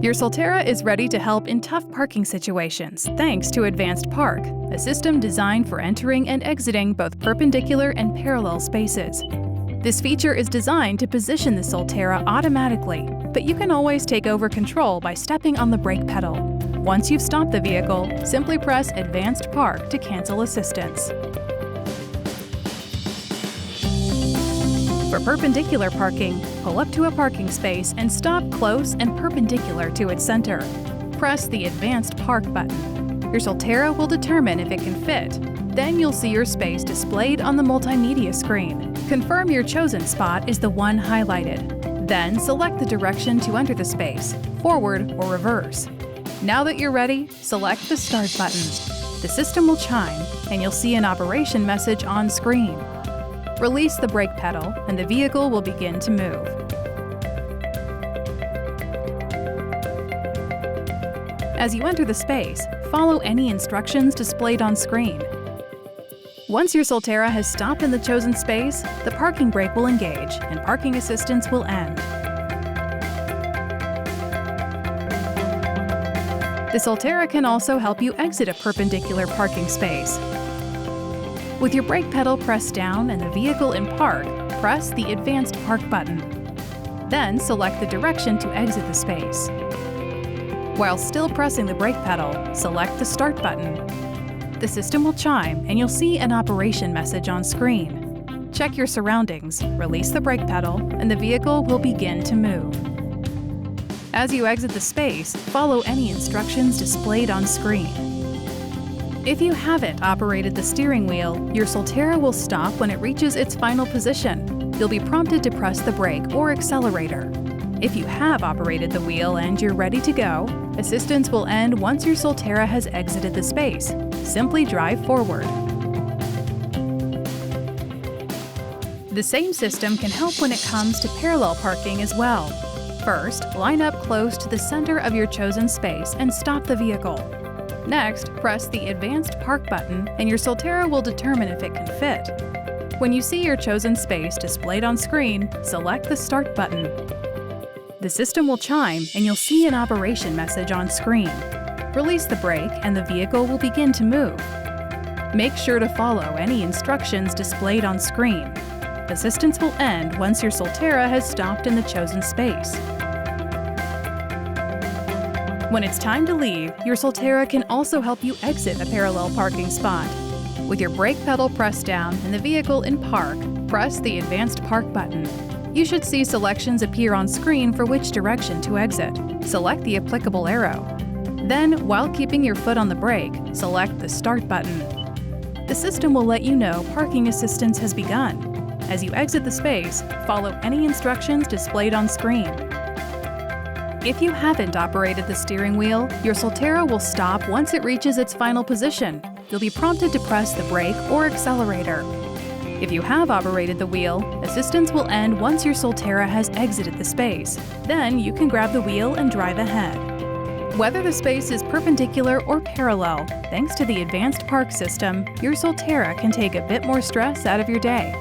Your Solterra is ready to help in tough parking situations thanks to Advanced Park, a system designed for entering and exiting both perpendicular and parallel spaces. This feature is designed to position the Solterra automatically, but you can always take over control by stepping on the brake pedal. Once you've stopped the vehicle, simply press Advanced Park to cancel assistance. For perpendicular parking, pull up to a parking space and stop close and perpendicular to its center. Press the Advanced Park button. Your Solterra will determine if it can fit. Then you'll see your space displayed on the multimedia screen. Confirm your chosen spot is the one highlighted. Then select the direction to enter the space, forward or reverse. Now that you're ready, select the Start button. The system will chime, and you'll see an operation message on screen. Release the brake pedal, and the vehicle will begin to move. As you enter the space, follow any instructions displayed on screen. Once your Solterra has stopped in the chosen space, the parking brake will engage and parking assistance will end. The Solterra can also help you exit a perpendicular parking space. With your brake pedal pressed down and the vehicle in park, press the Advanced Park button. Then select the direction to exit the space. While still pressing the brake pedal, select the Start button. The system will chime and you'll see an operation message on screen. Check your surroundings, release the brake pedal, and the vehicle will begin to move. As you exit the space, follow any instructions displayed on screen. If you haven't operated the steering wheel, your Solterra will stop when it reaches its final position. You'll be prompted to press the brake or accelerator. If you have operated the wheel and you're ready to go, assistance will end once your Solterra has exited the space. Simply drive forward. The same system can help when it comes to parallel parking as well. First, line up close to the center of your chosen space and stop the vehicle. Next, press the Advanced Park button and your Solterra will determine if it can fit. When you see your chosen space displayed on screen, select the Start button. The system will chime and you'll see an operation message on screen. Release the brake and the vehicle will begin to move. Make sure to follow any instructions displayed on screen. Assistance will end once your Solterra has stopped in the chosen space. When it's time to leave, your Solterra can also help you exit a parallel parking spot. With your brake pedal pressed down and the vehicle in park, press the Advanced Park button. You should see selections appear on screen for which direction to exit. Select the applicable arrow. Then, while keeping your foot on the brake, select the Start button. The system will let you know parking assistance has begun. As you exit the space, follow any instructions displayed on screen. If you haven't operated the steering wheel, your Solterra will stop once it reaches its final position. You'll be prompted to press the brake or accelerator. If you have operated the wheel, assistance will end once your Solterra has exited the space. Then you can grab the wheel and drive ahead. Whether the space is perpendicular or parallel, thanks to the Advanced Park system, your Solterra can take a bit more stress out of your day.